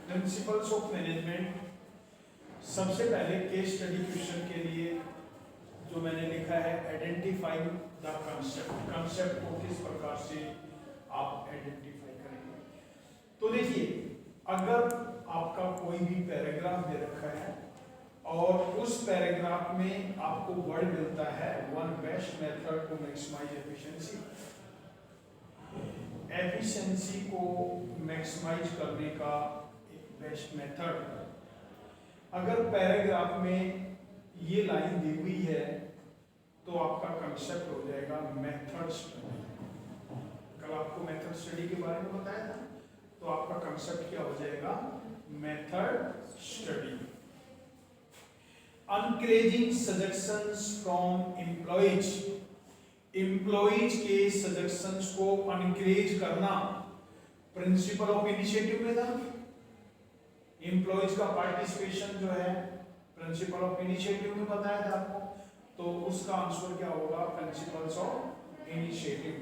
Principles of management. सबसे पहले case study question के लिए जो मैंने लिखा है, आइडेंटिफाइंग द कंसेप्ट। कंसेप्ट को किस प्रकार से आप आइडेंटिफाई करेंगे। तो देखिए, अगर आपका कोई भी पैराग्राफ दे रखा है और उस पैराग्राफ में आपको वर्ड मिलता है one best method to maximise efficiency. Efficiency को मैक्सिमाइज करने का एक बेस्ट मेथड, अगर पैराग्राफ में ये लाइन दी हुई है तो आपका कंसेप्ट हो जाएगा मेथड स्टडी। कल आपको मेथड स्टडी के बारे में बताया था, तो आपका कंसेप्ट क्या हो जाएगा, method study. Encouraging suggestions from employees. Employees के सजेशंस को एनकरेज करना प्रिंसिपल ऑफ इनिशिएटिव में था। एम्प्लॉइज का पार्टिसिपेशन जो है प्रिंसिपल ऑफ इनिशिएटिव में बताया था आपको, तो उसका आंसर क्या होगा, principles of initiative.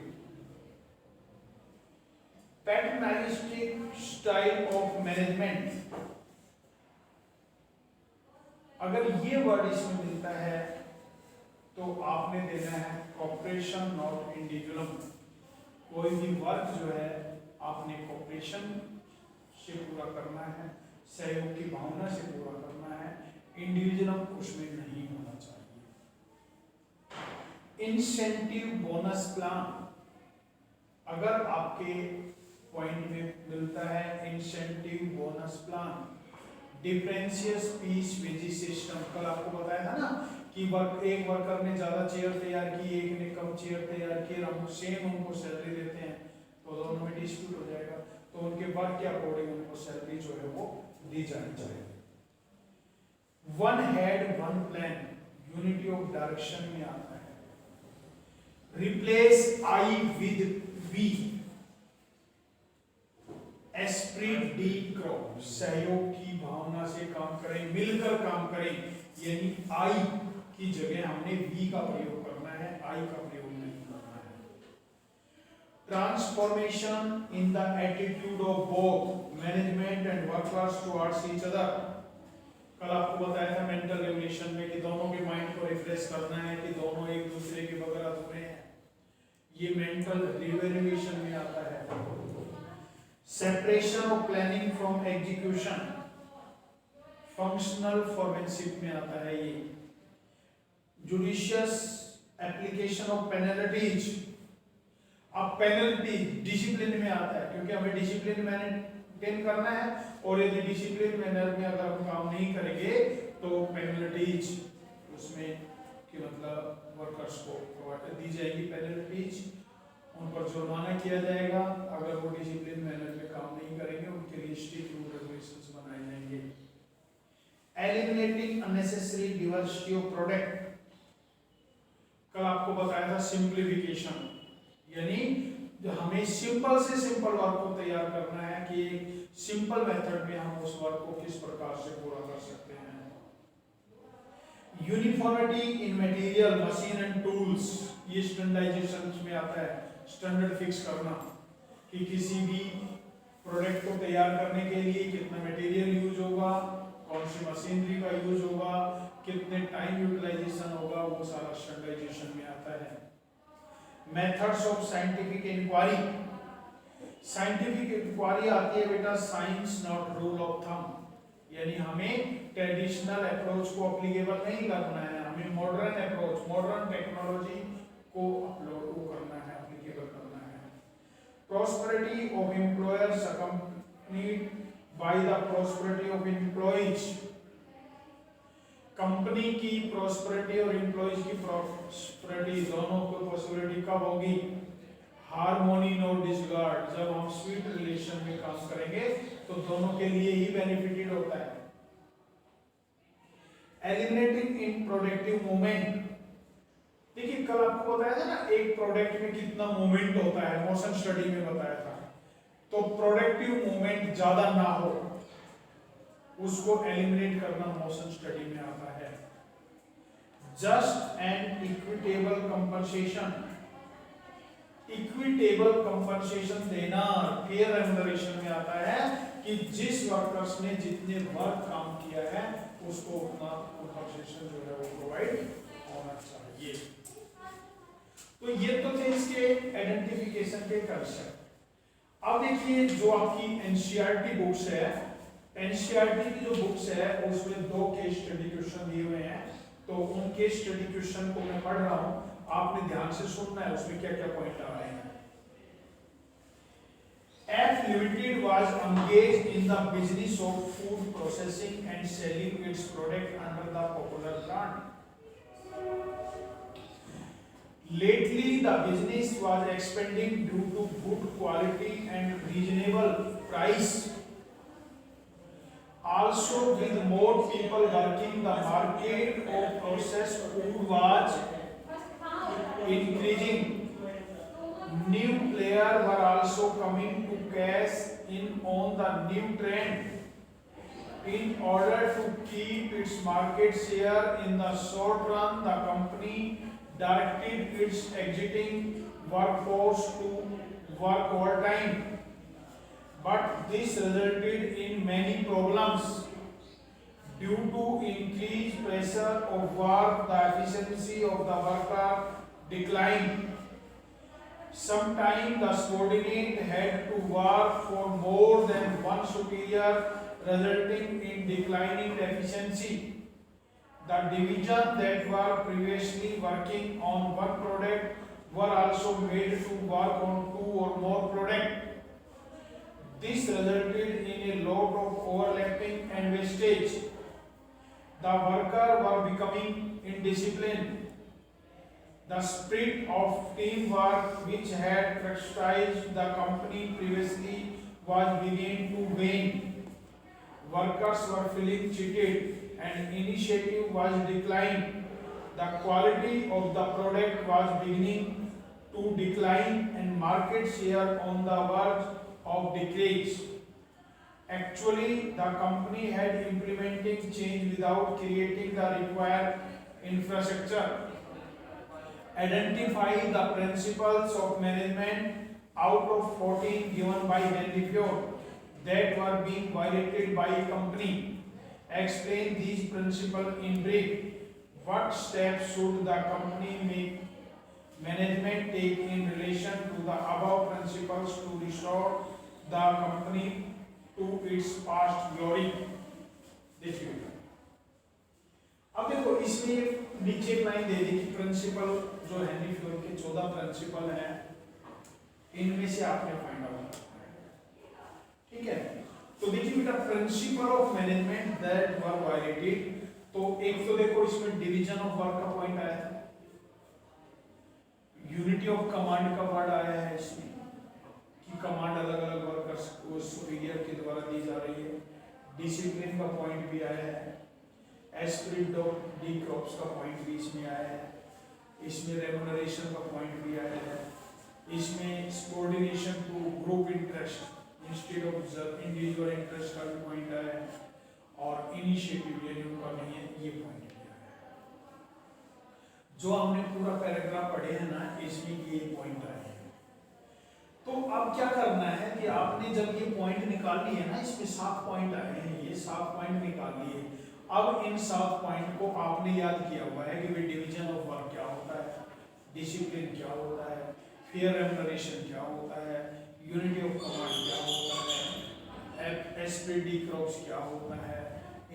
Paternalistic style of management, अगर ये वर्ड इसमें मिलता है तो आपने देना है कॉपरेशन नॉट इंडिविजुअलिज्म। कोई भी वर्क जो है आपने कॉपरेशन से पूरा करना है, सहयोग की भावना से पूरा करना है, इंडिविजुअलिज्म उसमें नहीं होना चाहिए। इंसेंटिव बोनस प्लान, अगर आपके पॉइंट में मिलता है incentive bonus plan. Differential piece wages system, कल आपको बताया था ना कि एक वर्कर ने ज्यादा चेयर तैयार की, एक ने कम चेयर तैयार की, हम सेम उनको सैलरी देते हैं तो दोनों में डिस्प्यूट हो जाएगा, तो उनके वर्क के अकॉर्डिंग उनको सैलरी जो है वो दी जानी चाहिए। One head one plan, unity of direction में आता है। Replace I with we, esprit de corps, सहयोग की भावना से काम करें, मिलकर काम करें, यानी आई की जगह हमने वी का प्रयोग करना है, आई का प्रयोग नहीं करना है। Transformation in the attitude of both management and workers towards each other. कल आपको बताया था मेंटल रेगुलेशन में कि दोनों के माइंड को रिफ्रेश करना है, कि दोनों एक दूसरे के बगैर अधूरे हैं, ये मेंटल रिवेल्यूएशन में आता है। Separation of planning from execution, functional foremanship में आता है ये। जुडिशियस एप्लीकेशन ऑफ पेनल्टीज, अब पेनल्टी डिसिप्लिन में आता है, क्योंकि हमें डिसिप्लिन मेंटेन करना है, और यदि डिसिप्लिन मैनर में अगर हम काम नहीं करेंगे तो पेनल्टीज उसमें कि मतलब वर्कर्स को दी जाएगी पेनल्टीज, उन पर जुर्माना किया जाएगा अगर वो डिसिप्लिन मैनर में काम नहीं करेंगे, उनके लिए स्ट्रिक्ट रूल रेगुलेशंस बनाए जाएंगे। Eliminating unnecessary diversity of product, कल आपको बताया था सिंप्लीफिकेशन, यानी जो हमें सिंपल से सिंपल वर्क को तैयार करना है कि सिंपल मेथड में हम उस वर्क को किस प्रकार से पूरा कर सकते हैं। Uniformity in material, machine and tools, ये स्टैंडर्डाइजेशन में आता है। स्टैंडर्ड फिक्स करना कि किसी भी प्रोडक्ट को तैयार करने के लिए कितना मटेरियल यूज होगा, कौन सी मशीनरी का यूज होगा, कितने टाइम यूटिलाइजेशन होगा, वो सारा स्टैंडर्डाइजेशन में आता है। Methods of scientific inquiry, scientific inquiry आती है बेटा science not rule of thumb, यानी हमें ट्रेडिशनल अप्रोच को एप्लीकेबल नहीं करना है, हमें मॉडर्न अप्रोच, मॉडर्न टेक्नोलॉजी को अपलोड करना है, एप्लीकेबल करना है। Prosperity of employers accompanied by the prosperity of employees, company की प्रॉस्पेरिटी और एम्प्लॉइज की प्रॉस्पेरिटी दोनों को पॉसिबिलिटी कब होगी, हार्मोनी नॉट डिसगार्ड, जब हम स्वीट रिलेशन में काम करेंगे तो दोनों के लिए ही बेनिफिटेड होता है। एलिमिनेटिंग इन प्रोडक्टिव मूवमेंट, देखिए कल आपको बताया था ना एक प्रोडक्ट में कितना मूवमेंट होता है, मोशन स्टडी में बताया था, तो प्रोडक्टिव मूवमेंट ज्यादा ना हो उसको एलिमिनेट करना मोशन स्टडी में आता है। Just and equitable compensation, equitable compensation देना फेयर रेम्युनरेशन में आता है कि जिस वर्कर्स ने जितने वर्क काम किया है उसको उतना कंपनसेशन जो है वो प्रोवाइड होना चाहिए। तो ये तो थे इसके आइडेंटिफिकेशन के कंसेप्ट। अब देखिए जो आपकी एनसीईआरटी बुक्स है, एनसीईआरटी की जो बुक्स है उसमें 2 केस स्टडी क्वेश्चन दिए हुए हैं, तो उन केस स्टडी क्वेश्चन को मैं पढ़ रहा हूं, आपने ध्यान से सुनना है उसमें क्या क्या पॉइंट आ रहे हैं। F Limited was engaged in the business of food processing and selling its product under the popular brand. Lately, the business was expanding due to good quality and reasonable price. Also, with more people working, the market of processed food was increasing. New players were also coming to cash in on the new trend. In order to keep its market share in the short run, the company directed its exiting workforce to work overtime. But this resulted in many problems. Due to increased pressure of work, the efficiency of the worker declined. Sometimes the subordinate had to work for more than one superior, resulting in declining efficiency. The divisions that were previously working on one product were also made to work on 2 or more products. This resulted in a lot of overlapping and wastage. The workers were becoming indisciplined. The spirit of teamwork which had characterized the company previously was beginning to wane. Workers were feeling cheated and initiative was declining. The quality of the product was beginning to decline and market share on the verge of decrease. Actually, the company had implementing change without creating the required infrastructure. Identify the principles of management out of 14 given by Henry Ford that were being violated by a company. Explain these principles in brief. What steps should the company management take in relation to the above principles to restore the company to its past glory? देखिए, अब देखो इसमें नीचे line दे दी कि principal जो Henry fjord के 14 principal हैं, इनमें से आपने फाइंड आउट करना है, ठीक है। तो देखिए बेटा, principal of management that were violated, तो एक तो देखो इसमें डिवीजन ऑफ वर्क का पॉइंट आया है, यूनिटी ऑफ कमांड का वर्ड आया है इसमें कि कमांड अलग अलग वर्कर्स को सुपीरियर के द्वारा दी जा रही है, डिसिप्लिन का पॉइंट भी आया है, एस्पिरिट ऑफ डी क्रॉप्स का पॉइंट भी इसमें आया है, इसमें रेम्यूनरेशन का पॉइंट भी आया है, इसमें subordination to group interest instead of individual interest का भी पॉइंट आया है, और इनिशिएटिव यानी उनका नहीं है, ये पॉइंट भी आया है। जो हमने पूरा पैराग्राफ पढ़े हैं ना, इसमें ये पॉइंट आए हैं। तो अब क्या करना है कि आपने जब ये पॉइंट निकाल लिए ना, इसमें 7 पॉइंट आए हैं, ये 7 पॉइंट निकाल लिए। अब इन 7 पॉइंट को आपने याद किया हुआ है कि वे डिवीजन ऑफ वर्क क्या होता है, डिसिप्लिन क्या होता है, फेयर रेम्यूनरेशन क्या होता है, यूनिटी ऑफ कमांड क्या होता है, एस्पिरिट डी क्रॉप्स क्या होता है,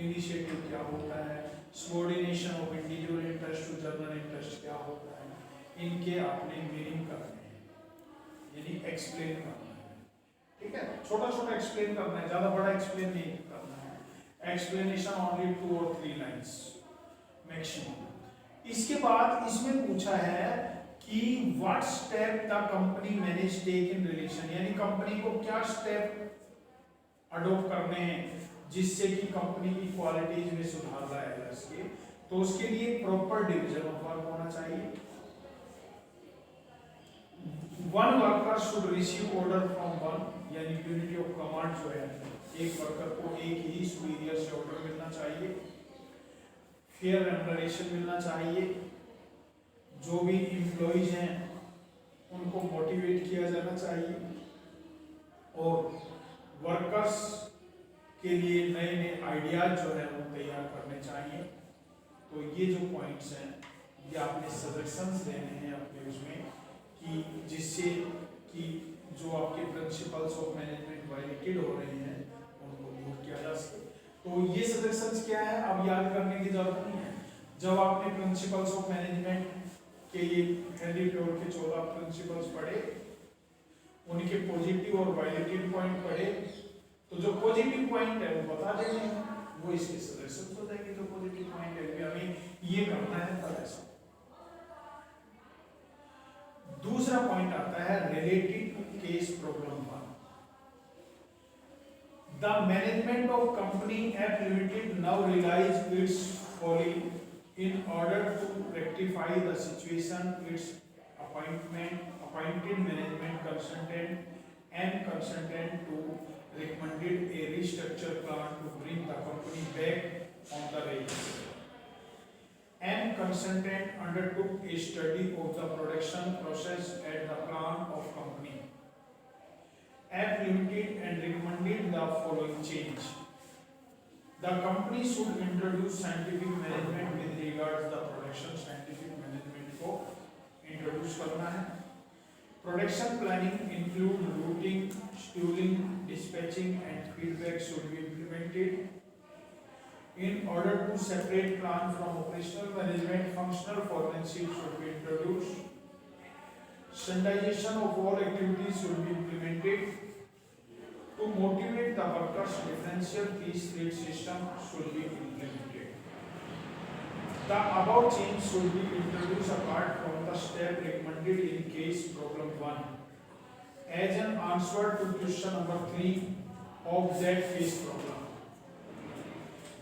इनिशिएटिव क्या होता है, subordination of individual interest to general interest क्या होता है, इनके आपने मीनिंग करने हैं, यानी एक्सप्लेन करना है, ठीक है। छोटा छोटा एक्सप्लेन करना है, ज्यादा बड़ा एक्सप्लेन नहीं करना है। Explanation only 2 or 3 lines maximum. इसके बाद इसमें पूछा है कि what step the company manage take in relation, यानी कंपनी को क्या स्टेप अडॉप्ट करने हैं जिससे कि कंपनी की क्वालिटीज में सुधार लाएगा इसके। तो उसके लिए प्रॉपर डिवीजन ऑफ वर्क होना चाहिए। One worker should receive order from one, यानी यूनिटी ऑफ कमांड जो है, एक वर्कर को एक ही सुपीरियर से ऑर्डर मिलना चाहिए, फेयर रेम्यूनरेशन मिलना चाहिए, जो भी एम्प्लॉइज हैं उनको मोटिवेट किया जाना चाहिए, और वर्कर्स के लिए नए नए आइडियाज जो है वो तैयार करने चाहिए। तो ये जो पॉइंट्स हैं ये आपने सजेशंस देने हैं अपने उसमें कि जिससे कि जो आपके प्रिंसिपल्स ऑफ मैनेजमेंट वायलेटेड हो रही हैं उनको दूर किया जा सके। तो ये सजेशंस क्या है, अब याद करने की जरूरत नहीं है। जब आपने प्रिंसिपल्स ऑफ मैनेजमेंट के ये हेनरी प्योर के 14 प्रिंसिपल्स पढ़े, उनके पॉजिटिव और वायलेटेड पॉइंट पढ़े, तो जो पॉजिटिव पॉइंट है वो बता देंगे, वो इसके सजेशन हो जाएंगे। जो पॉजिटिव पॉइंट है हमें ये करना है तब ऐसा। दूसरा पॉइंट आता है related to case problem 1। The management of company F limited now realise its folly in order to rectify the situation. Its appointed management consultant and consultant to recommended a restructure plan to bring the company back on the rails. And consultant undertook a study of the production process at the plant of company F Limited and recommended the following change. The company should introduce scientific management with regards to the production. Scientific management को introduce करना है। Production planning include routing, scheduling, dispatching and feedback should be implemented. In order to separate plant from operational management, functional forensics should be introduced. Standardization of all activities should be implemented. To motivate the workers, differential piece rate system should be implemented. The above change should be introduced apart from the step recommended in case problem 1 as an answer to question number 3 of that case problem.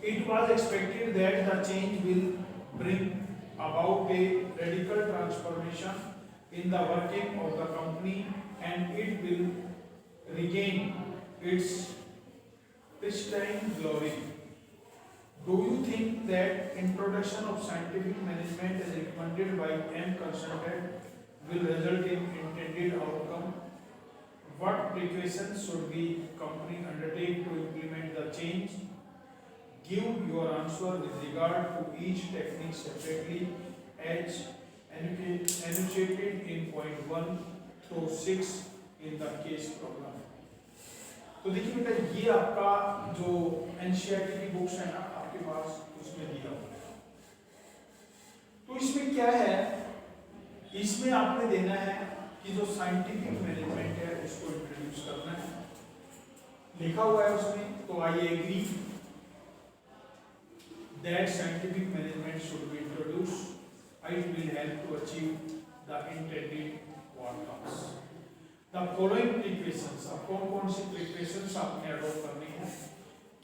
It was expected that the change will bring about a radical transformation in the working of the company and it will regain its pristine glory. Do you think that introduction of scientific management as recommended by M consultant will result in intended outcome? What precautions should the company undertake to implement the change? Give your answer with regard to each technique separately as enunciated in point 1 through 6 in the case problem. तो देखिए बेटा, ये आपका जो NCERT की books है ना आपके पास, उसमें दिया हुआ है। तो इसमें क्या है, इसमें आपने देना है कि जो साइंटिफिक मैनेजमेंट है उसको इंट्रोड्यूस करना है, लिखा हुआ है उसमें। तो I agree that scientific management should be introduce, it will help to achieve the intended outcomes. The following precautions, अब कौन सी precautions आपने adopt करनी है?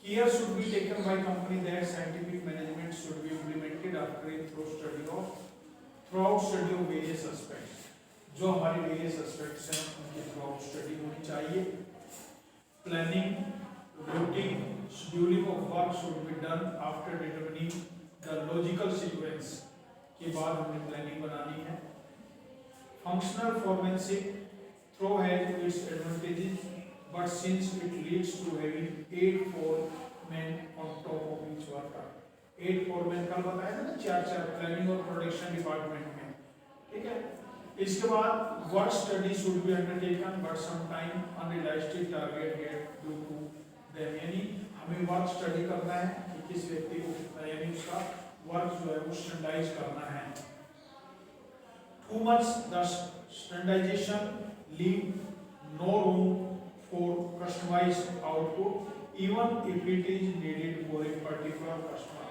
Care should be taken by company that scientific management should be implemented after a thorough study of various aspects. जो हमारे various aspects हैं उनकी thorough study होनी चाहिए। Planning, routing, scheduling of work should be done after determining the logical sequence के बाद हमने planning बनानी है। Functional forensic throw has its advantages, but since it leads to having 8 foremen on top of each worker, 8 foremen कल बताया था ना, 4 planning और प्रोडक्शन डिपार्टमेंट में, ठीक है। इसके बाद work study should be undertaken but sometime unrealistic target get due to them, यानी हमें वर्क स्टडी करना है कि किस व्यक्ति को कितना, यानी उसका वर्क जो है वो स्टैंडर्डाइज करना है। Too much the standardization leave no room for customized output even if it is needed for a particular customer.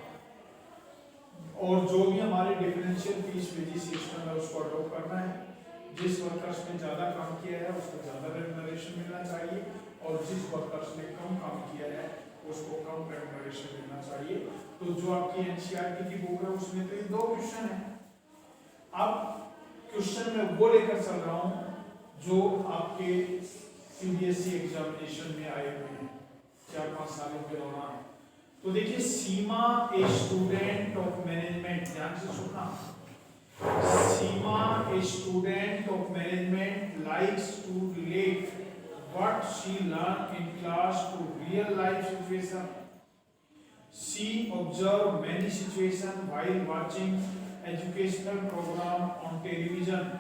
और जो भी हमारे डिफरेंशियल पीस वेजेस सिस्टम है उसको अडॉप्ट करना है। जिस वर्कर्स ने ज़्यादा काम किया है उसको ज़्यादा रेम्युनरेशन मिलना चाहिए और जिस वर्कर्स ने कम काम किया है उसको कम रेम्युनरेशन मिलना चाहिए। तो जो आपकी एनसीईआरटी की बुक है उसमें तो ये 2 क्वेश्चन है। अब क्वेश्चन में वो लेकर चल रहा हूँ जो आपके सीबीएसई एग्जामिनेशन में आए हुए हैं 4-5 सालों के दौरान। तो देखिए, Seema a student of management, ध्यान से सुनना, Seema a student of management likes to relate what she learned in class to real life situation. She observed many situations while watching educational program on television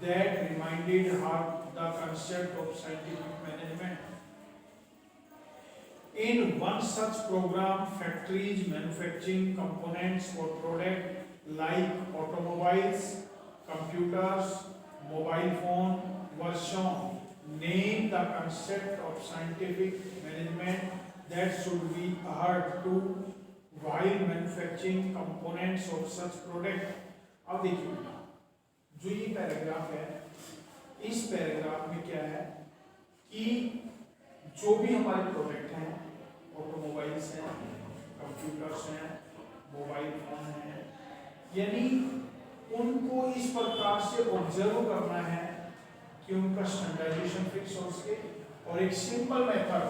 that reminded her the concept of scientific management. In one such program, factories manufacturing components for products like automobiles, computers, mobile phone were shown. Name the concept of scientific management that should be adhered to while manufacturing components of such product. अब देखिए बेटा, जो ये paragraph है, इस paragraph में क्या है कि जो भी हमारे प्रोडक्ट हैं, ऑटोमोबाइल्स हैं, कंप्यूटर्स हैं, मोबाइल फोन हैं, यानी उनको इस प्रकार से ऑब्जर्व करना है कि उनका स्टैंडर्डाइजेशन फिक्स हो सके और एक सिंपल मेथड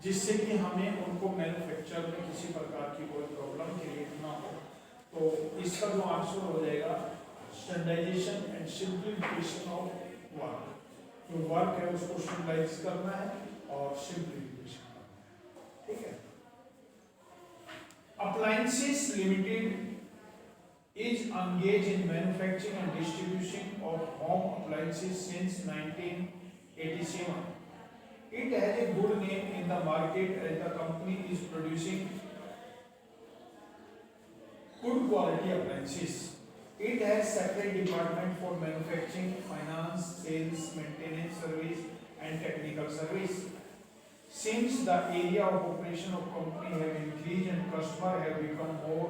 जिससे कि हमें उनको मैन्युफैक्चर में किसी प्रकार की कोई प्रॉब्लम क्रिएट ना हो। तो इसका जो आंसर हो जाएगा standardisation and simplification of work. जो वर्क है उसको स्टैंडर्डाइज करना है और सिंप्लीफिकेशन करना है, ठीक है। Appliances limited is engaged in manufacturing and distribution of home appliances since 1987. It has a good name in the market as the company is producing good quality appliances. It has separate department for manufacturing, finance, sales, maintenance service and technical service. Since the area of operation of company have increased and customer have become more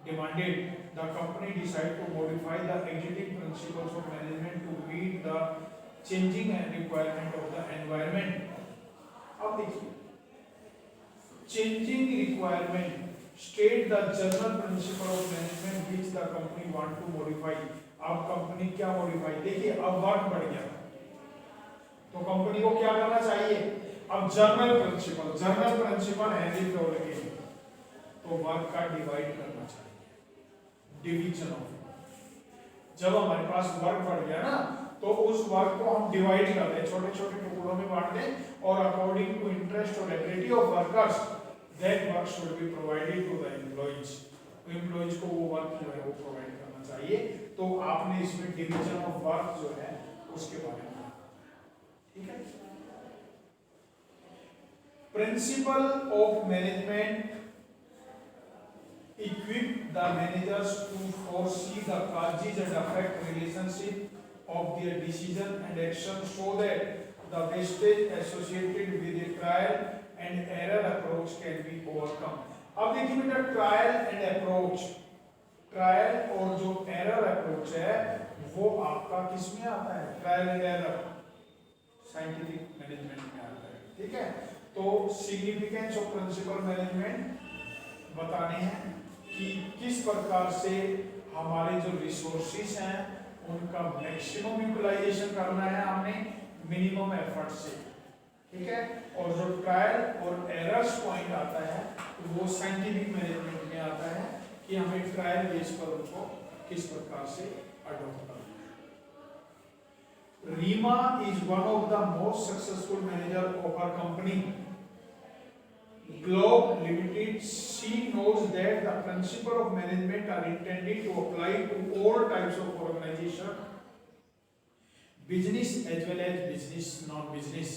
demanded, the company decided to modify the existing principles of management to meet the changing and requirement of the environment. अब देखिए, changing requirement state the general principle of management which the company want to modify. अब company क्या modify? देखिए, अब work बढ़ गया, तो company को क्या करना चाहिए? अब जनरल प्रिंसिपल हेनरी फ्योर्ड के, तो वर्क का डिवाइड करना चाहिए, डिवीजन ऑफ वर्क। जब हमारे पास वर्क बढ़ गया ना, तो उस वर्क को हम डिवाइड कर दें, छोटे छोटे टुकड़ों में बांट दें और अकॉर्डिंग टू इंटरेस्ट और ability of workers that work should be provided to the employees. तो एम्प्लॉइज को वो वर्क जो है वो प्रोवाइड करना चाहिए। तो आपने इसमें डिवीजन ऑफ वर्क जो है उसके बारे में, ठीक है। Principal of management equip the managers to foresee the causes and effect relationship of their decision and action so that the wastage associated with a trial and error approach can be overcome. अब देखिए बेटा, trial and approach, trial और जो error approach है वो आपका किस में आता है? Trial and error scientific management में आता है, ठीक है। तो सिग्निफिकेंस ऑफ प्रिंसिपल मैनेजमेंट बताने हैं कि किस प्रकार से हमारे जो रिसोर्सेस हैं उनका मैक्सिमम यूटिलाइजेशन करना है हमने मिनिमम एफर्ट से, ठीक है। और जो ट्रायल और एरर्स पॉइंट आता है तो वो साइंटिफिक मैनेजमेंट में आता है कि हमें ट्रायल बेस पर उनको किस प्रकार से अडॉप्ट करना है। Reema is one of the most successful manager of our company Globe Limited. She knows that the principle of management are intended to apply to all types of organization, business as well as business non-business,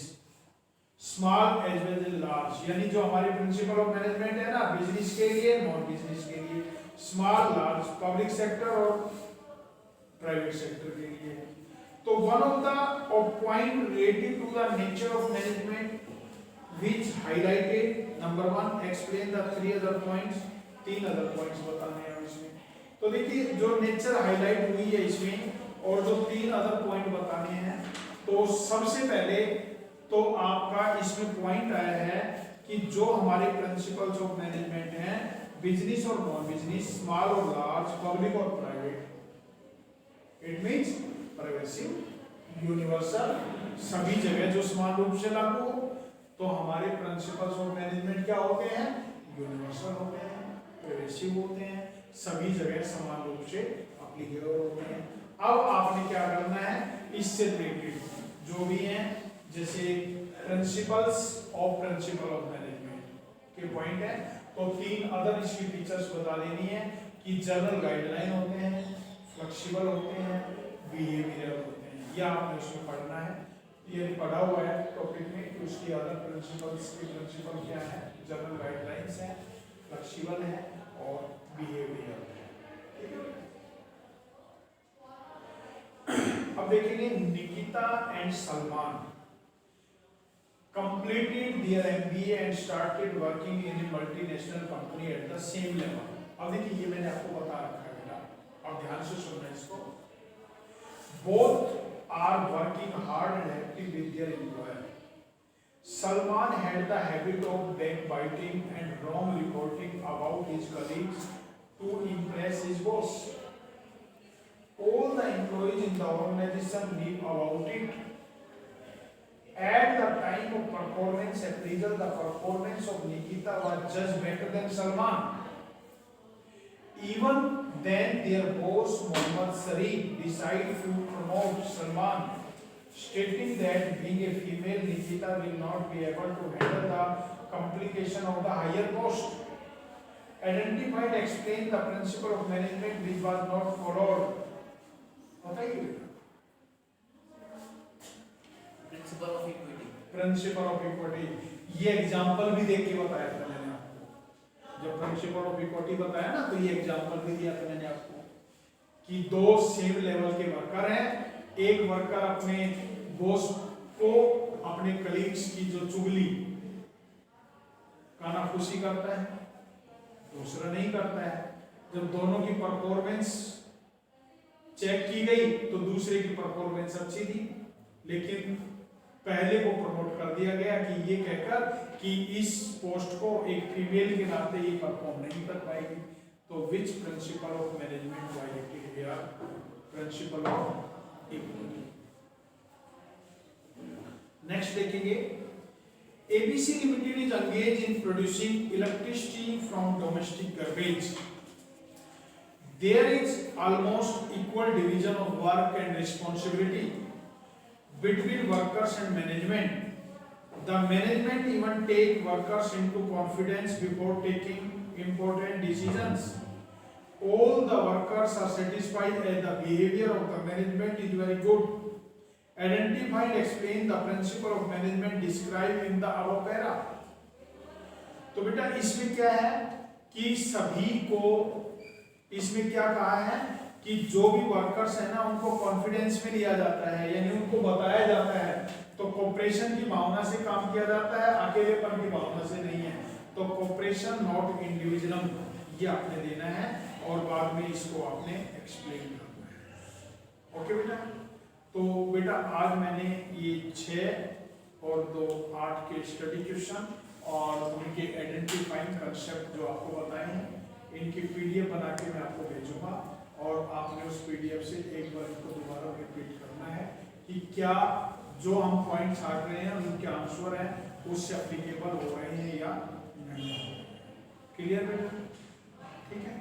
small as well as large. यानी जो हमारे principle of management है ना, business के लिए, non business के लिए, small large, public sector और प्राइवेट सेक्टर के लिए। तो one of the point related to the nature of management which highlighted number 1 explain the 3 other points, 3 other points बताने हैं इसमें। तो देखिए जो नेचर हाईलाइट हुई है इसमें और जो 3 अदर पॉइंट बताने हैं, तो सबसे पहले तो आपका इसमें पॉइंट आया है कि जो हमारे प्रिंसिपल्स ऑफ मैनेजमेंट हैं, बिजनेस और नॉन बिजनेस, स्मॉल और लार्ज, पब्लिक और private, it means pervasive, universal, सभी जगह जो समान रूप से लागू हो। तो हमारे प्रिंसिपल्स ऑफ मैनेजमेंट क्या होते हैं? यूनिवर्सल होते हैं, परवेसिव होते हैं, सभी जगह समान रूप से एप्लीकेबल होते हैं। अब आपने क्या करना है, इससे रिलेटेड जो भी हैं, जैसे प्रिंसिपल्स ऑफ मैनेजमेंट के पॉइंट है, तो 3 अदर इसकी फीचर्स बता देनी है कि जनरल गाइडलाइन होते हैं, फ्लेक्सिबल होते हैं, बिहेवियरल होते हैं। ये आपने उसमें पढ़ना है, ये पढ़ा हुआ है टॉपिक में कि उसकी अदर प्रिंसिपल्स के प्रिंसिपल क्या है, जनरल गाइडलाइंस है, फ्लेक्सिबल है और बिहेवियरल है। अब देखेंगे Nikita and Salman completed their MBA and started working in a multinational company at the same level। अब देखिए ये मैंने आपको बता रखा है बेटा, अब ध्यान से सुनना इसको। Both are working hard and active with their employer। Salman had the habit of backbiting and wrong reporting about his colleagues to impress his boss। All the employees in the organization knew about it। At the time of performance appraisal, the performance of Nikita was judged better than Salman। Even then, their boss Mohammad Sharif decided to promote Salman, stating that being a female, Nikita will not be able to handle the complication of the higher post। Identify and explain the principle of management which was not followed। बताइए principal of equity. ये example भी देख के बताया था मैंने आपको, जब प्रिंसिपल ऑफ इक्विटी बताया ना, तो ये एग्जांपल भी दिया था मैंने आपको कि 2 सेम लेवल के वर्कर हैं, एक वर्कर अपने बॉस को अपने कलीग्स की जो चुगली कानाफूसी करता है, दूसरा नहीं करता है। जब दोनों की परफॉर्मेंस चेक की गई तो दूसरे की परफॉर्मेंस अच्छी थी, लेकिन पहले को प्रमोट कर दिया गया कि ये कहकर कि इस पोस्ट को एक फीमेल के नाते ये परफॉर्म नहीं कर पाएगी। तो which principle of management violated here? Principle of equity. Next देखेंगे, ABC limited is engage in producing electricity from domestic garbage. There is almost equal division of work and responsibility between workers and management। The management even take workers into confidence before taking important decisions। All the workers are satisfied and the behavior of the management is very good। Identify and explain the principle of management described in the above para। तो बेटा इसमें क्या है कि सभी को, इसमें क्या कहा है कि जो भी वर्कर्स है ना उनको कॉन्फिडेंस में लिया जाता है, यानी उनको बताया जाता है, तो कोऑपरेशन की भावना से काम किया जाता है, अकेलेपन की भावना से नहीं है। तो कोऑपरेशन नॉट इंडिविजुअल, ये आपने देना है और बाद में इसको आपने एक्सप्लेन करना है। ओके बेटा, तो बेटा आज मैंने ये 6 और 2 8 के स्टडी क्वेश्चन और उनके आइडेंटिफाइंग कंसेप्ट जो आपको बताए हैं, इनकी पीडीएफ बना के मैं आपको भेजूंगा और आपने उस पीडीएफ से एक बार इनको दोबारा रिपीट करना है कि क्या जो हम पॉइंट छाट रहे हैं उनके आंसर हैं उससे एप्लीकेबल हो रहे हैं या नहीं। क्लियर बेटा? ठीक है।